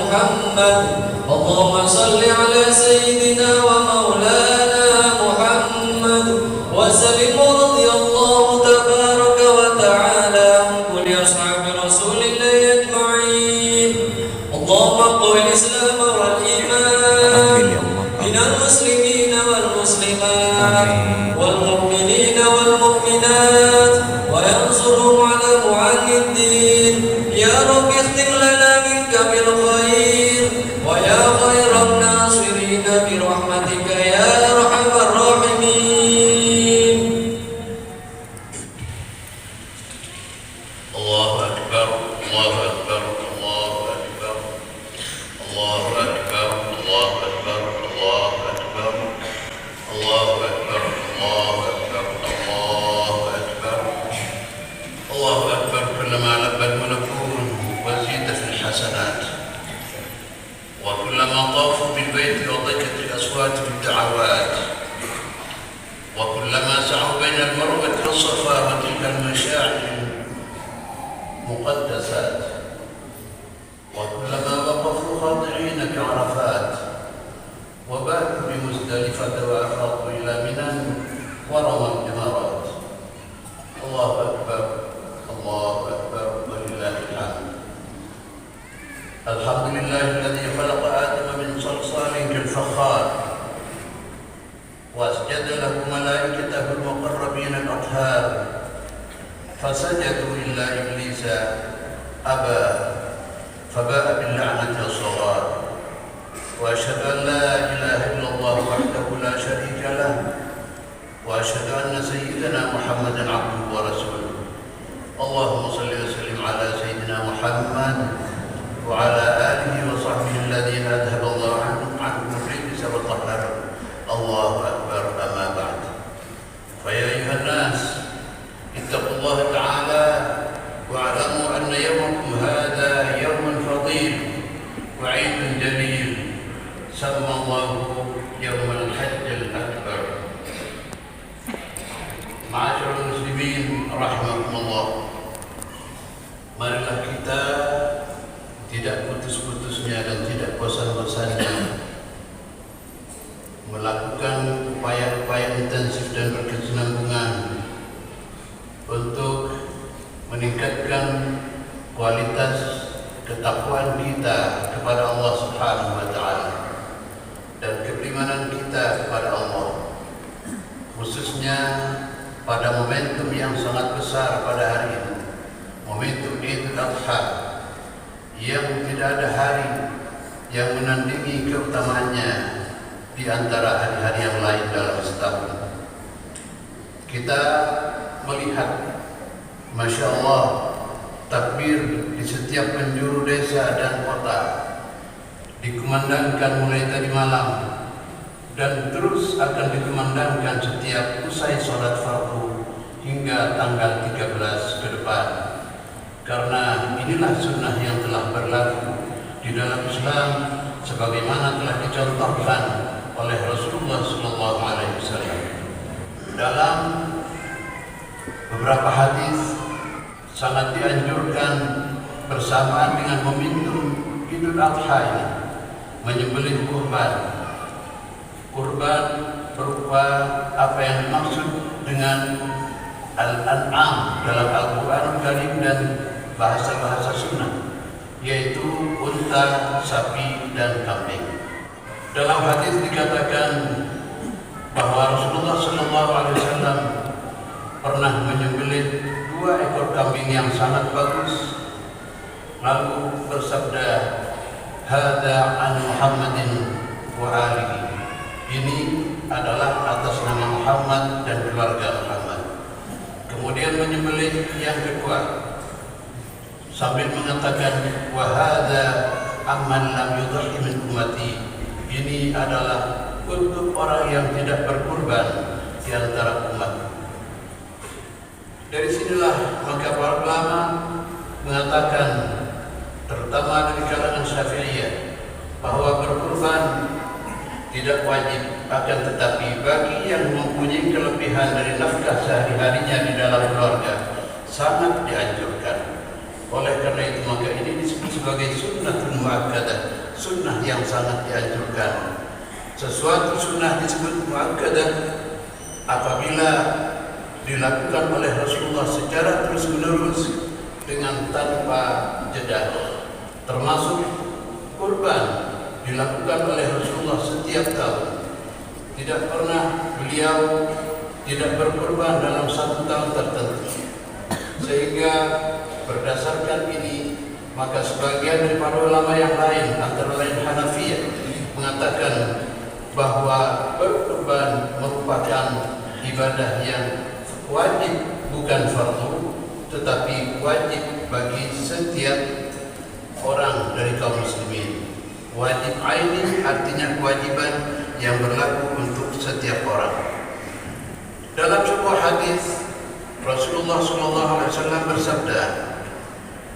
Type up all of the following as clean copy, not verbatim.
محمد اللهم صل على سيدنا ومولانا محمد وسلم ورضي الله تبارك وتعالى عن كل أصحاب رسول الله أجمعين. اللهم قوي الإسلام والإيمان من المسلمين والمسلمات والمؤمنين والمؤمنات وينصرهم على معاني الدين. يا رب اختم لنا منك بالخير ويا خير الناصرين برحمتك يا أرحم الراحمين. الله أكبر الله أكبر الله أكبر الله أكبر الله أكبر الله أكبر الله أكبر الله أكبر الله أكبر الله أكبر. كلما لبى الملكون وزيد في الحسنات وكلما طافوا بالبيت وضجت الأصوات بالدعوات وكلما سعوا بين المروة والصفا وتلك المشاعر المقدسات وكلما وقفوا خاضعين كعرفات وباتوا بمزدلفة وأفاضوا إلى منى ورموا الجمرات. الله أكبر الله أكبر ولله الحمد. الحمد لله الذي خلق آدم من صلصال كالفخار وأسجد له ملائكته المقربين الأطهار فسجدوا إلا إبليس أبى فباء باللعنة والصغار. وأشهد أن لا إله إلا الله وحده لا شريك له وأشهد أن سيدنا محمدا عبده ورسوله. اللهم صل وسلم على سيدنا محمد وعلى آله وصحبه الذين أذهب الله عنهم الرجس وطهرهم. الله أكبر. أما بعد فيا أيها الناس اتقوا الله تعالى واعلموا أن يومكم هذا يوم فضيل وعيد جليل سمى الله يوم الحج الأكبر. معاشر المسلمين rahimakumullah, marilah kita tidak putus-putusnya dan tidak bosan-bosannya melakukan upaya-upaya intensif dan berkesinambungan untuk meningkatkan kualitas ketakwaan kita kepada Allah Subhanahu wa taala dan keimanan kita kepada Allah, khususnya pada momentum yang sangat besar pada hari ini, momentum Idul Adha, yang tidak ada hari yang menandingi keutamaannya di antara hari-hari yang lain dalam setahun. Kita melihat, Masya Allah, takbir di setiap penjuru desa dan kota dikumandangkan mulai tadi malam dan terus akan dikumandangkan setiap usai sholat fardu hingga tanggal 13 ke depan. Karena inilah sunnah yang telah berlaku di dalam Islam sebagaimana telah dicontohkan oleh Rasulullah SAW. Dalam beberapa hadis sangat dianjurkan bersamaan dengan momentum Idul Adha ini menyembelih kurban. Kurban berupa apa yang dimaksud dengan Al-An'am dalam Al-Quran Karim dan bahasa-bahasa sunnah, yaitu unta, sapi, dan kambing. Dalam hadis dikatakan bahwa Rasulullah SAW pernah menyembelih 2 ekor kambing yang sangat bagus, lalu bersabda, "Hada an Muhammadin wa alihi." Ini adalah atas nama Muhammad dan keluarga Muhammad. Kemudian menyembelih yang kedua sambil mengatakan, "Wa hadza amman lam yudhi min ummati." Ini adalah untuk orang yang tidak berkurban di antara umat. Dari sinilah maka para ulama mengatakan, terutama dari kalangan Syafi'iyah, bahwa berkurban tidak wajib, akan tetapi bagi yang mempunyai kelebihan dari nafkah sehari-harinya di dalam keluarga sangat dianjurkan. Oleh karena itu maka ini disebut sebagai sunnatun muakkadah, sunnah yang sangat dianjurkan. Sesuatu sunnah disebut muakkadah apabila dilakukan oleh Rasulullah secara terus-menerus dengan tanpa jeda. Termasuk kurban dilakukan oleh Rasulullah setiap tahun. Tidak pernah beliau tidak berkurban dalam satu tahun tertentu. Sehingga berdasarkan ini maka sebagian daripada ulama yang lain, antara lain Hanafiyah, mengatakan bahwa berkurban merupakan ibadah yang wajib, bukan fardu, tetapi wajib bagi setiap orang dari kaum muslimin. Wajib aini artinya kewajiban yang berlaku untuk setiap orang. Dalam sebuah hadis Rasulullah SAW bersabda,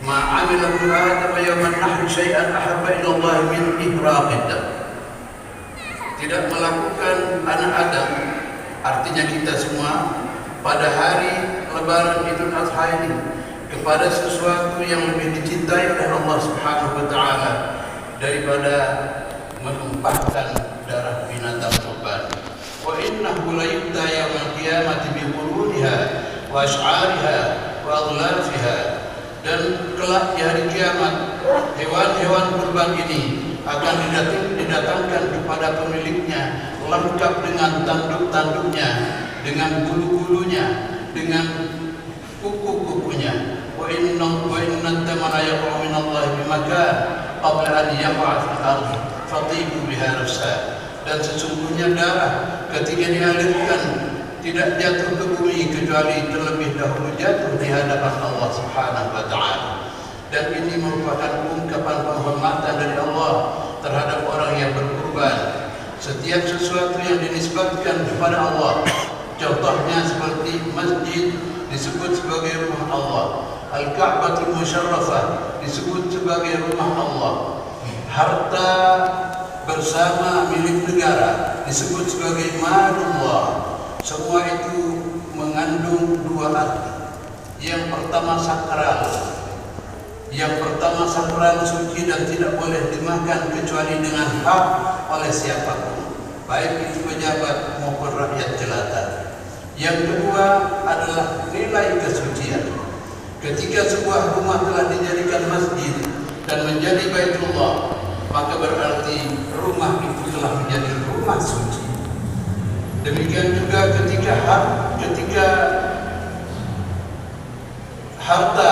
"Ma 'amila ibnu Adam yawman nahri syai'an ahabba ila Allah min ihraqid dam." Tidak melakukan anak Adam, artinya kita semua, pada hari Lebaran Idul Adha ini kepada sesuatu yang lebih dicintai oleh Allah Subhanahu wa taala daripada menumpahkan darah binatang kurban. Wa innahu la yubda yaumil qiyamati bi quruniha wa ash'ariha wa aghlafiha. Dan kelak di hari kiamat hewan-hewan kurban ini akan didatangkan kepada pemiliknya lengkap dengan tanduk-tanduknya, dengan bulu-bulunya, dengan kuku-kukunya. Wa inna tamana yaqa'u min Allah bimakan qabla an yaqa' fil ardi fatibu biha nafsa. Dan sesungguhnya darah ketika dialirkan tidak jatuh ke bumi kecuali terlebih dahulu jatuh di hadapan Allah Subhanahu wa taala. Dan ini merupakan ungkapan penghormatan dari Allah terhadap orang yang berkurban. Setiap sesuatu yang dinisbatkan kepada Allah, contohnya seperti masjid disebut sebagai rumah Allah, Al-Ka'batul Musyarrafah disebut sebagai rumah Allah, harta bersama milik negara disebut sebagai malullah. Semua itu mengandung dua arti. Yang pertama sakral, suci dan tidak boleh dimakan kecuali dengan hak oleh siapapun, baik itu pejabat maupun rakyat jelata. Yang kedua adalah nilai kesucian. Ketika sebuah rumah telah dijadikan masjid dan menjadi Baitullah, maka berarti rumah itu telah menjadi rumah suci. Demikian juga ketika harta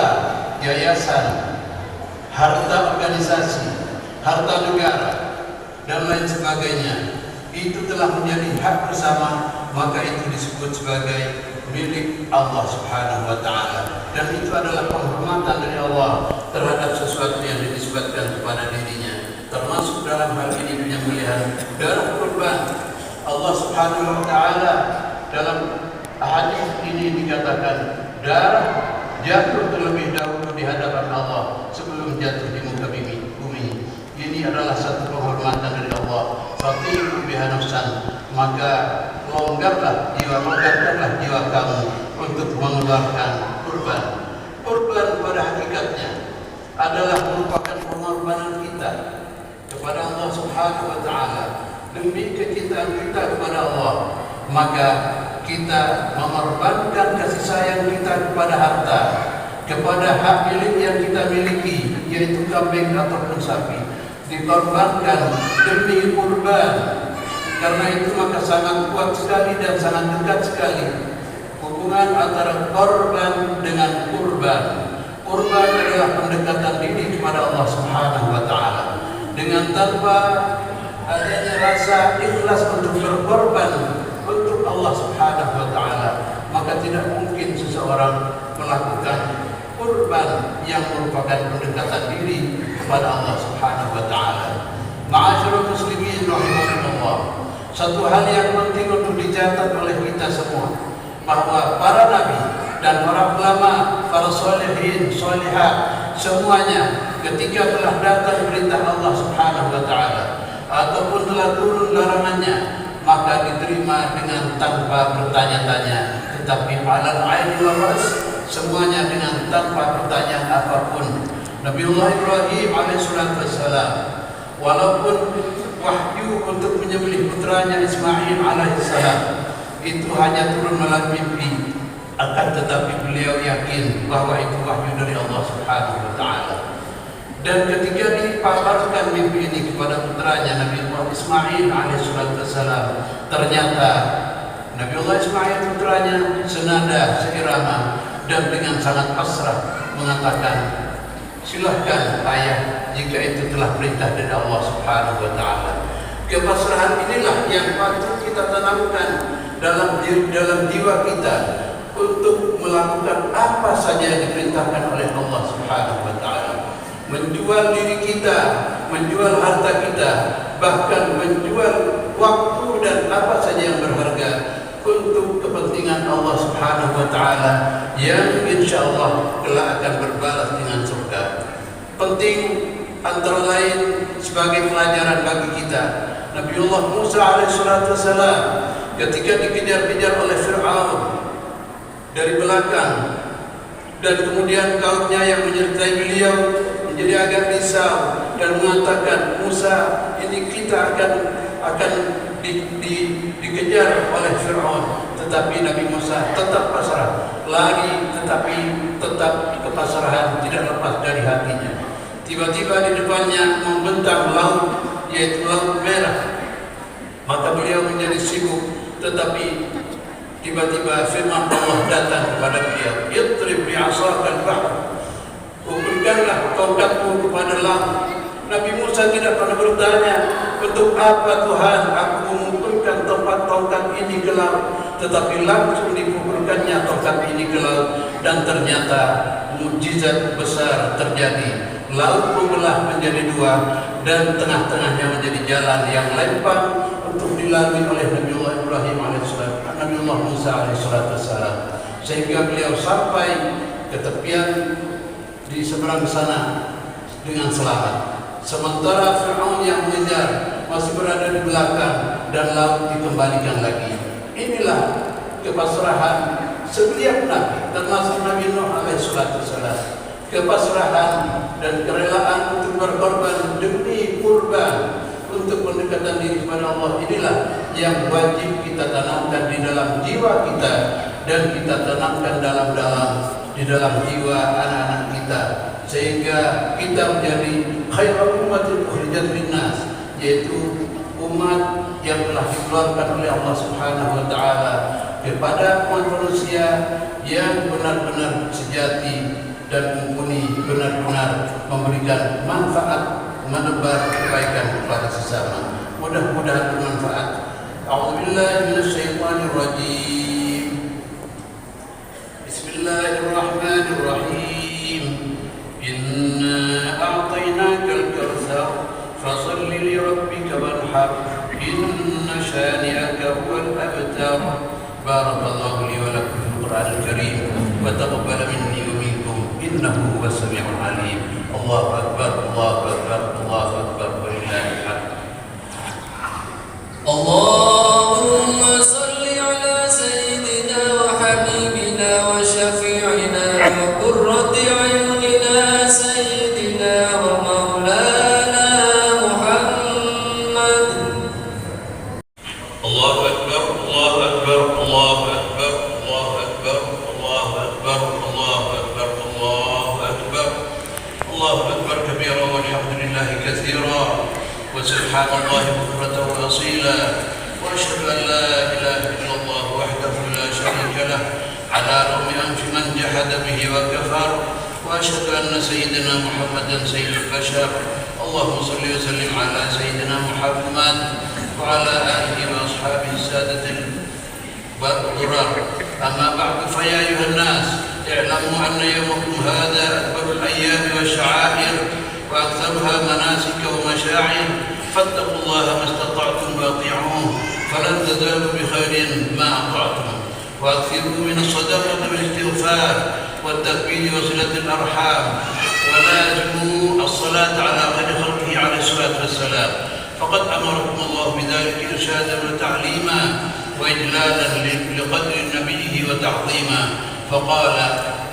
yayasan, harta organisasi, harta negara dan lain sebagainya itu telah menjadi hak bersama, maka itu disebut sebagai milik Allah Subhanahu wa taala. Dan itu adalah penghormatan dari Allah terhadap sesuatu yang dinisbatkan kepada dirinya, termasuk dalam hal ini penyembelihan darah kurban. Allah Subhanahu wa taala dalam hadis ini dikatakan darah jatuh terlebih dahulu di hadapan Allah sebelum jatuh di muka bumi. Ini adalah satu penghormatan dari Allah. Fatihu biha nafsan, maka longgarkanlah jiwa kamu untuk mengeluarkan kurban. Kurban pada hakikatnya adalah merupakan pengorbanan kita kepada Allah Subhanahu wa taala. Demi kecintaan kita kepada Allah, maka kita mengorbankan kasih sayang kita kepada harta, kepada hak milik yang kita miliki, yaitu kambing ataupun sapi, dikorbankan demi kurban. Karena itu maka sangat kuat sekali dan sangat dekat sekali hubungan antara korban dengan kurban. Kurban adalah pendekatan diri kepada Allah Subhanahu wa taala. Dengan tanpa adanya rasa ikhlas untuk berkorban untuk Allah Subhanahu wa taala, maka tidak mungkin seseorang melakukan kurban yang merupakan pendekatan diri kepada Allah Subhanahu wa taala. Ma'asyiral muslimin rahimakumullah, satu hal yang penting untuk dicatat oleh kita semua, bahwa para nabi dan para ulama, para solehin, solehat, semuanya ketika telah datang perintah Allah Subhanahu wa taala ataupun telah turun larangannya, maka diterima dengan tanpa bertanya-tanya, tetapi alal aini wal ras, semuanya dengan tanpa pertanyaan apapun. Nabiullah Ibrahim alaihissalam, walaupun wahyu untuk menyembelih putranya Ismail alaihissalam itu hanya turun melalui mimpi, akan tetapi beliau yakin bahwa itu wahyu dari Allah Subhanahu wa taala. Dan ketika dipaparkan mimpi ini kepada putranya Nabiullah Ismail alaihissalam, ternyata Nabiullah Ismail putranya senada, seirama, dan dengan sangat pasrah mengatakan, silahkan ayah, jika itu telah perintah dari Allah Subhanahu wa taala. Kepasrahan inilah yang patut kita tanamkan dalam jiwa kita untuk melakukan apa saja yang diperintahkan oleh Allah Subhanahu wa taala. Menjual diri kita, menjual harta kita, bahkan menjual waktu dan apa saja yang berharga untuk kepentingan Allah Subhanahu wa taala yang insyaallah kelak akan berbalas dengan surga. Penting antara lain sebagai pelajaran bagi kita, Nabiullah Musa alaihissalam ketika dikejar-kejar oleh Fir'aun dari belakang, dan kemudian kaumnya yang menyertai beliau menjadi agak risau dan mengatakan, Musa, ini kita akan dikejar oleh Fir'aun. Tetapi Nabi Musa tetap pasrah, lari tetapi tetap kepasrahan tidak lepas dari hatinya. Tiba-tiba di depannya membentang laut, yaitu laut merah. Maka beliau menjadi sibuk, tetapi tiba-tiba firman Allah datang kepada beliau, "Idrib bi'asakal bahr." Pukulkanlah tongkatmu kepada laut. Nabi Musa tidak pernah bertanya, untuk apa Tuhan aku mengumpulkan tongkat ini ke laut, tetapi langsung dipukulkannya tongkat ini ke laut, dan ternyata mukjizat besar terjadi. Laut berbelah menjadi dua, dan tengah-tengahnya menjadi jalan yang lempang untuk dilalui oleh Nabiullah Ibrahim alaihissalam, Nabiullah Musa alaihissalam, sehingga beliau sampai ke tepian di seberang sana dengan selamat. Sementara Fir'aun yang mengejar masih berada di belakang, dan laut dikembalikan lagi. Inilah kepasrahan setiap nabi, termasuk Nabi Nuh alaihissalam. Kepasrahan dan kerelaan untuk berkorban demi kurban untuk pendekatan diri kepada Allah, inilah yang wajib kita tanamkan di dalam jiwa kita, dan kita tanamkan di dalam jiwa anak-anak kita, sehingga kita menjadi khairul ummatin ukhrijat linnas, yaitu umat yang telah dikeluarkan oleh Allah Subhanahu wa taala kepada umat manusia yang benar-benar sejati dan mumpuni, benar-benar memberikan manfaat, menebar kebaikan kepada sesama. Mudah-mudahan bermanfaat. A'udzubillahi minasyaitonir rajim. Bismillahirrahmanirrahim. Inna a'tainakal kautsar fasholli li rabbika wanhar. Inna syani'aka huwal abtar. Barakallahu li wa lakum fil Qur'anil Karim wa taqabbal minni wa minkum innahu huwas samiul alim. Allahu akbar, Allahu akbar, Allahu akbar, walillahil hamd. Allahumma salli ala sayyidina wa habibina wa syafi'ina wa qurrati a'yunina sayyidina wa maulana Muhammad. Allahu akbar, Allahu akbar, Allahu akbar, Allahu akbar, Allahu akbar, Allahu akbar, Allahu akbar. Allahu akbar kabira walhamdulillahi katsira wa subhanallahi bukratan wa asila wa asyhadu an la ilaha illallah wahdahu la syarika lah ala ra'mi anfi man jahada bihi wa kafar wa asyhadu anna sayyidina Muhammadan sayyidul bashar. Allahumma salli wa sallim ala sayyidina Muhammad wa ala alihi wa ashabihi sadatil barar. Amma ba'du, fa ya ayuhan nas i'lamu anna yawmakum hadha akbarul ayyam wa sya'air wa aktsaruha manasik wa masyaa'ir fattaqullaha mastata'tum wa ati'uhu falan tazalu bi khairin ma ata'tum wa akthiru min as-sadaqati wal istighfar wat takbir wa silatil arham wa lazimu as-salata ala khayri khalqihi alayhi salatu wassalam. فقد أمركم الله بذلك إرشادا وتعليما وإجلالا لقدر نبيه وتعظيما، فقال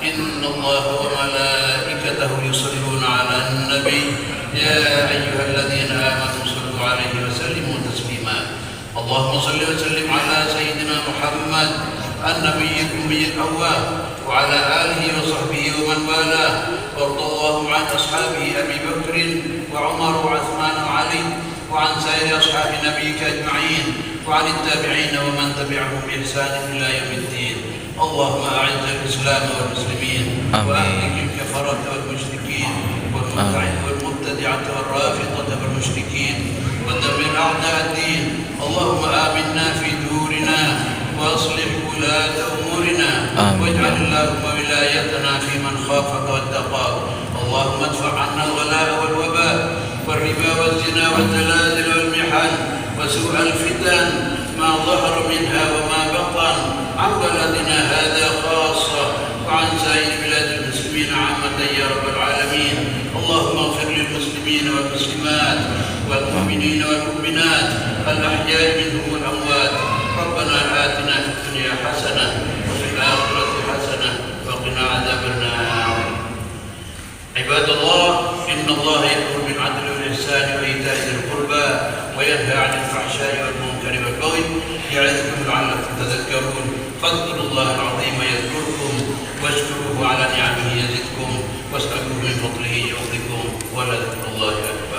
إن الله وملائكته يصلون على النبي يا أيها الذين آمنوا صلوا عليه وسلموا تسليما اللهم صل وسلم على سيدنا محمد النبي الأمي الأواب وعلى آله وصحبه ومن والاه وارض اللهم عن أصحابه أبي بكر وعمر وعثمان وعلي وعن سائر أصحاب نبيك أجمعين وعن التابعين ومن تبعهم بإحسان إلى يوم الدين اللهم أعز الإسلام والمسلمين وأهلك الكفرة والمشركين والمبتدعة والرافضة والمشركين ودمر أعداء الدين اللهم آمنا في دورنا وأصلح ولاة أمورنا واجعل اللهم ولايتنا في من خافك واتقاك اللهم ادفع عنا الغلاء والوباء والربا والزنا والزلازل والمحن وسوء الفتن ما ظهر منها وما بطن عن بلدنا هذا خاصة وعن سائر بلاد المسلمين عامة يا رب العالمين اللهم اغفر للمسلمين والمسلمات والمؤمنين والمؤمنات الأحياء منهم والأموات ربنا آتنا في الدنيا حسنة وفي الآخرة حسنة وقنا عذاب النار عباد الله إن الله يأمر بالعدل والإحسان وإيتاء ذي القربى وينهى عن الفحشاء والمنكر والبغي يعظكم لعلكم تذكرون فاذكروا الله العظيم يذكركم واشكروه على نعمه يزدكم واسألوه من فضله يعطكم ولذكر الله أكبر